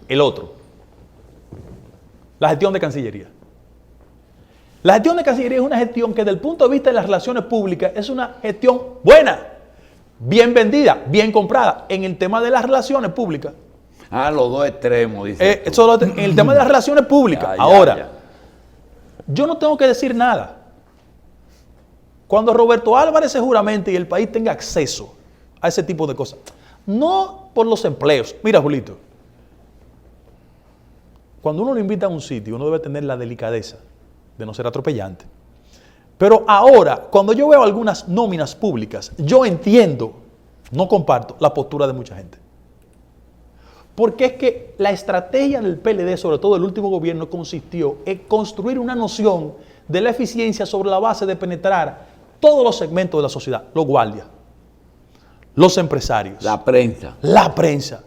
El otro, la gestión de Cancillería. La gestión de Cancillería es una gestión que desde el punto de vista de las relaciones públicas es una gestión buena, bien vendida, bien comprada. En el tema de las relaciones públicas, los dos extremos, dice. En el tema de las relaciones públicas. Ahora, yo no tengo que decir nada. Cuando Roberto Álvarez se juramente y el país tenga acceso a ese tipo de cosas, no por los empleos. Mira, Julito, cuando uno lo invita a un sitio, uno debe tener la delicadeza de no ser atropellante. Pero ahora, cuando yo veo algunas nóminas públicas, yo entiendo, no comparto, la postura de mucha gente. Porque es que la estrategia del PLD, sobre todo el último gobierno, consistió en construir una noción de la eficiencia sobre la base de penetrar todos los segmentos de la sociedad, los guardias, los empresarios, La prensa.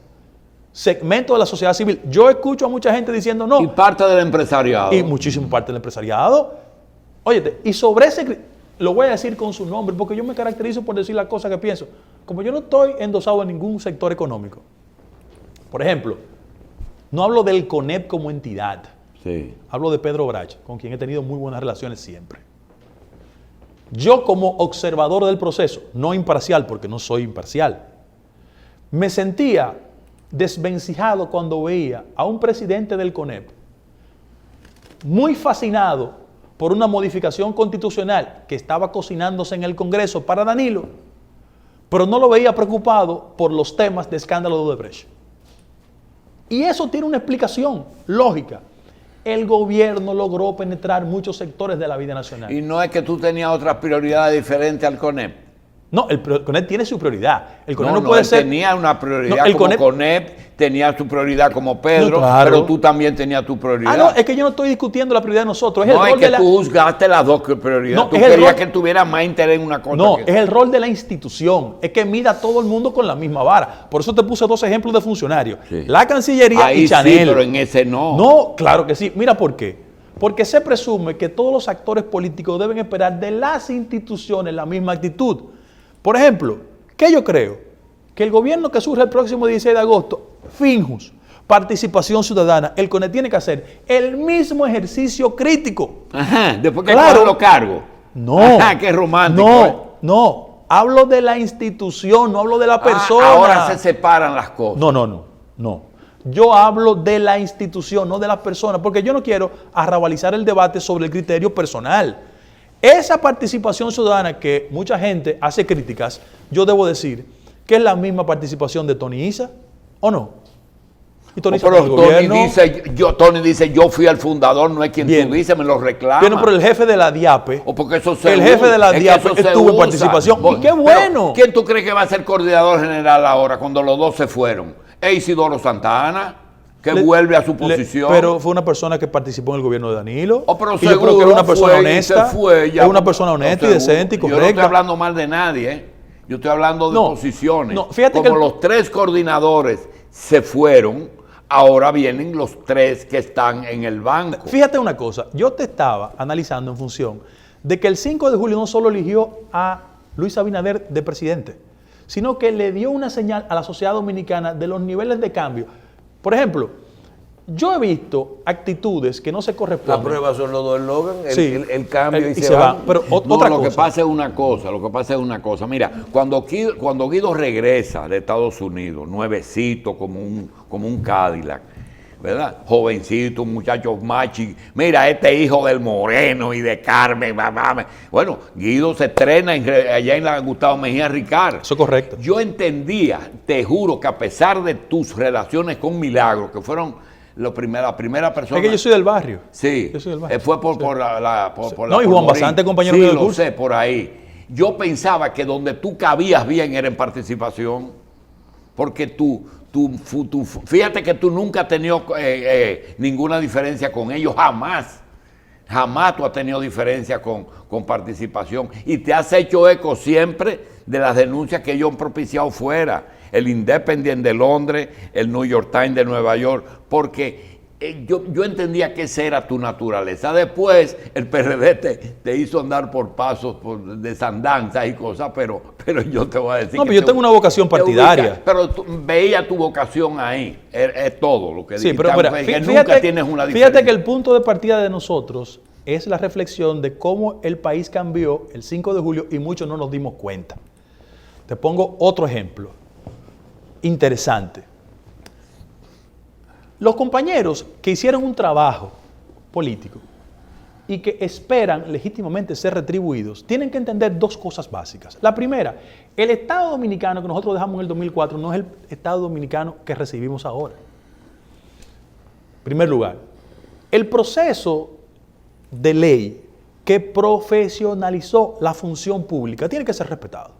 segmentos de la sociedad civil. Yo escucho a mucha gente diciendo no. Y parte del empresariado. Y muchísima parte del empresariado. Óyete, y sobre ese, lo voy a decir con su nombre, porque yo me caracterizo por decir las cosas que pienso. Como yo no estoy endosado en ningún sector económico. Por ejemplo, no hablo del CONEP como entidad. Sí. Hablo de Pedro Bracho, con quien he tenido muy buenas relaciones siempre. Yo como observador del proceso, no imparcial, porque no soy imparcial, me sentía desvencijado cuando veía a un presidente del CONEP muy fascinado por una modificación constitucional que estaba cocinándose en el Congreso para Danilo, pero no lo veía preocupado por los temas de escándalo de Odebrecht. Y eso tiene una explicación lógica. El gobierno logró penetrar muchos sectores de la vida nacional. Y no es que tú tenías otras prioridades diferentes al CONEP. No, el CONEP tiene su prioridad. El CONEP No, no puede él ser... tenía una prioridad No, el como CONEP CONEP, tenía su prioridad como Pedro, No, claro. pero tú también tenías tu prioridad. Ah, no, es que yo no estoy discutiendo la prioridad de nosotros. Es No, el es rol que de la... tú juzgaste las dos prioridades. No, Tú es el querías rol- que tuviera más interés en una cosa. No, que... es el rol de la institución. Es que mida a todo el mundo con la misma vara. Por eso te puse dos ejemplos de funcionarios. Sí. La Cancillería Ahí y Chanel. sí, pero en ese no. No, claro que sí. Mira por qué. Porque se presume que todos los actores políticos deben esperar de las instituciones la misma actitud. Por ejemplo, ¿qué yo creo? Que el gobierno que surge el próximo 16 de agosto, Finjus, participación ciudadana, el CONEP tiene que hacer el mismo ejercicio crítico. Ajá, después que Claro. cojan los cargos. No. Ajá, qué romántico. No. Hablo de la institución, no hablo de la persona. Ahora se separan las cosas. No. Yo hablo de la institución, no de las personas, porque yo no quiero arrabalizar el debate sobre el criterio personal. Esa participación ciudadana que mucha gente hace críticas, yo debo decir que es la misma participación de Tony Issa, ¿o no? Y Tony Issa Pero con el gobierno. Tony dice, yo fui el fundador, no es quien Bien. tú dices, me lo reclama. Viene por el jefe de la DIAPE. O porque eso se El usa. jefe de la Es que DIAPE eso se estuvo en usa. participación. Pero, ¡Y qué bueno! ¿quién tú crees que va a ser coordinador general ahora cuando los dos se fueron? Es Isidoro Santana, que vuelve a su posición. Pero fue una persona que participó en el gobierno de Danilo. Oh, pero y yo creo que seguro era una persona fue y honesta. se fue ya. Es una persona honesta y Seguro. decente y Yo no correcta. estoy hablando mal de nadie, ¿eh? Yo estoy hablando de No, posiciones. no, fíjate Como que los tres coordinadores se fueron, ahora vienen los tres que están en el banco. Fíjate una cosa, yo te estaba analizando en función de que el 5 de julio no solo eligió a Luis Abinader de presidente, sino que le dio una señal a la sociedad dominicana de los niveles de cambio. Por ejemplo, yo he visto actitudes que no se La corresponden. prueba son los dos eslogan, Sí, el cambio y y se van. Pero No, otra lo cosa. que pasa es una cosa. Mira, cuando Guido regresa de Estados Unidos, nuevecito, como un Cadillac, ¿verdad? Jovencito, un muchacho machi. Mira, este hijo del Moreno y de Carmen. Bueno, Guido se estrena allá en la Gustavo Mejía Ricard. Eso es correcto. Yo entendía, te juro, que a pesar de tus relaciones con Milagro, que fueron la primera persona. Es que yo soy del barrio. Sí, Yo soy del barrio. fue por Sí. la No, y Juan Basante, compañero sí, mío del lo curso. sé, por ahí. Yo pensaba que donde tú cabías bien era en participación, porque fíjate que tú nunca has tenido ninguna diferencia con ellos, jamás. Jamás tú has tenido diferencia con participación y te has hecho eco siempre de las denuncias que ellos han propiciado fuera, el Independent de Londres, el New York Times de Nueva York, porque yo entendía que esa era tu naturaleza. Después el PRD te hizo andar por pasos de sandanzas y cosas, pero yo te voy a decir No, que pero yo tengo una vocación partidaria. pero veía tu vocación ahí, es todo lo que Sí, dijiste, pero mira, que fíjate, nunca tienes una diferencia. fíjate que el punto de partida de nosotros es la reflexión de cómo el país cambió el 5 de julio y muchos no nos dimos cuenta. Te pongo otro ejemplo interesante. Los compañeros que hicieron un trabajo político y que esperan legítimamente ser retribuidos, tienen que entender dos cosas básicas. La primera, el Estado dominicano que nosotros dejamos en el 2004 no es el Estado dominicano que recibimos ahora. En primer lugar, el proceso de ley que profesionalizó la función pública tiene que ser respetado.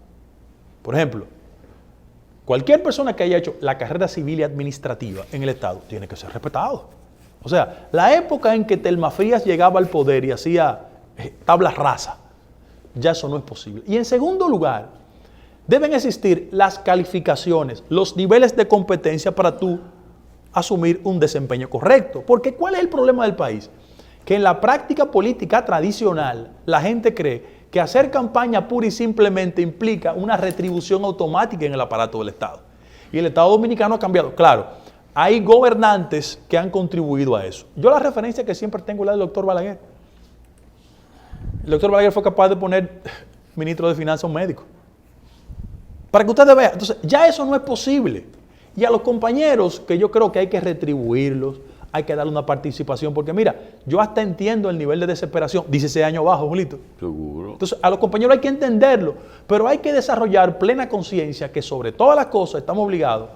Por ejemplo, cualquier persona que haya hecho la carrera civil y administrativa en el Estado tiene que ser respetado. O sea, la época en que Telma Frías llegaba al poder y hacía tablas rasas, ya eso no es posible. Y en segundo lugar, deben existir las calificaciones, los niveles de competencia para tú asumir un desempeño correcto. Porque ¿cuál es el problema del país? Que en la práctica política tradicional la gente cree que hacer campaña pura y simplemente implica una retribución automática en el aparato del Estado. Y el Estado dominicano ha cambiado. Claro, hay gobernantes que han contribuido a eso. Yo la referencia que siempre tengo es la del doctor Balaguer. El doctor Balaguer fue capaz de poner ministro de Finanzas a un médico. Para que ustedes vean. Entonces, ya eso no es posible. Y a los compañeros que yo creo que hay que retribuirlos, hay que darle una participación, porque mira, yo hasta entiendo el nivel de desesperación, 16 años abajo, Julito. Seguro. Entonces, a los compañeros hay que entenderlo, pero hay que desarrollar plena conciencia que sobre todas las cosas estamos obligados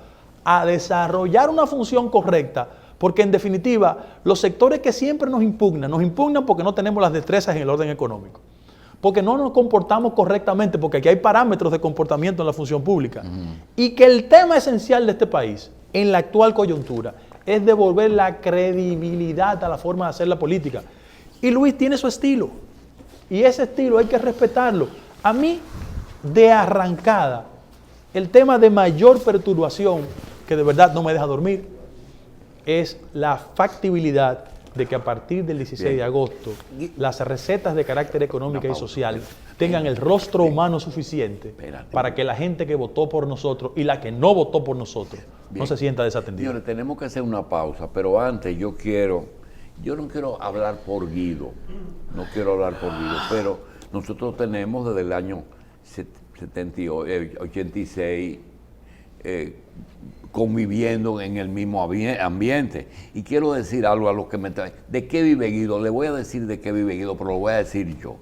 a desarrollar una función correcta, porque en definitiva, los sectores que siempre nos impugnan porque no tenemos las destrezas en el orden económico, porque no nos comportamos correctamente, porque aquí hay parámetros de comportamiento en la función pública, y que el tema esencial de este país, en la actual coyuntura, es devolver la credibilidad a la forma de hacer la política. Y Luis tiene su estilo. Y ese estilo hay que respetarlo. A mí, de arrancada, el tema de mayor perturbación, que de verdad no me deja dormir, es la factibilidad de que a partir del 16 de agosto, las recetas de carácter económico y social tengan el rostro humano suficiente para que la gente que votó por nosotros y la que no votó por nosotros no se sienta desatendida. Señores, tenemos que hacer una pausa, pero antes yo no quiero hablar por Guido, pero nosotros tenemos desde el año 86 conviviendo en el mismo ambiente. Y quiero decir algo a los que me traen. ¿De qué vive Guido? Le voy a decir de qué vive Guido, pero lo voy a decir yo.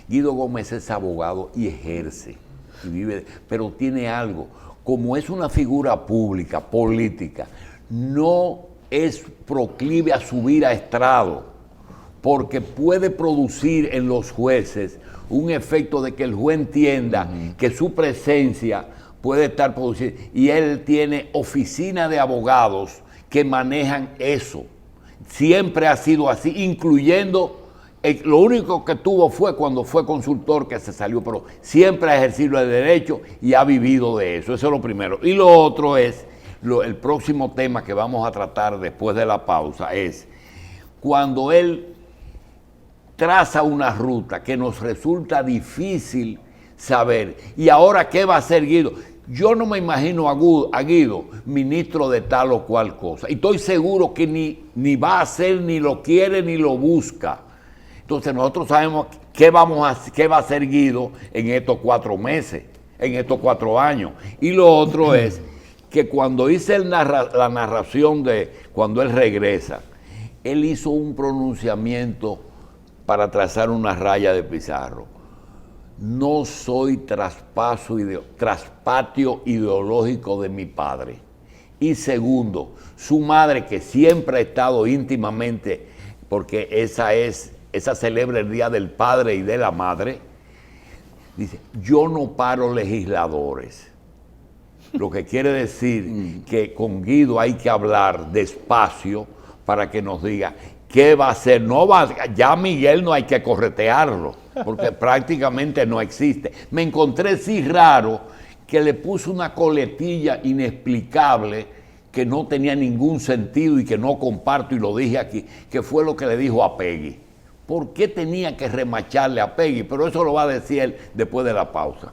Guido Gómez es abogado y ejerce, y vive, pero tiene algo. Como es una figura pública, política, no es proclive a subir a estrado, porque puede producir en los jueces un efecto de que el juez entienda que su presencia puede estar produciendo. Y él tiene oficina de abogados que manejan eso. Siempre ha sido así, incluyendo, lo único que tuvo fue cuando fue consultor que se salió, pero siempre ha ejercido el derecho y ha vivido de eso. Eso es lo primero. Y lo otro es, el próximo tema que vamos a tratar después de la pausa es cuando él traza una ruta que nos resulta difícil saber. ¿Y ahora qué va a hacer Guido? Yo no me imagino a Guido ministro de tal o cual cosa. Y estoy seguro que ni va a hacer, ni lo quiere, ni lo busca. Entonces nosotros sabemos qué va a hacer Guido en estos 4 meses, en estos 4 años. Y lo otro es que cuando hice la narración de cuando él regresa, él hizo un pronunciamiento para trazar una raya de Pizarro. No soy traspatio ideológico de mi padre. Y segundo, su madre, que siempre ha estado íntimamente, porque esa celebra el Día del Padre y de la Madre, dice, yo no paro legisladores. Lo que quiere decir que con Guido hay que hablar despacio para que nos diga qué va a hacer. Ya Miguel no hay que corretearlo, porque prácticamente no existe. Me encontré sí raro que le puso una coletilla inexplicable que no tenía ningún sentido y que no comparto, y lo dije aquí, que fue lo que le dijo a Peggy. ¿Por qué tenía que remacharle a Peggy? Pero eso lo va a decir él después de la pausa.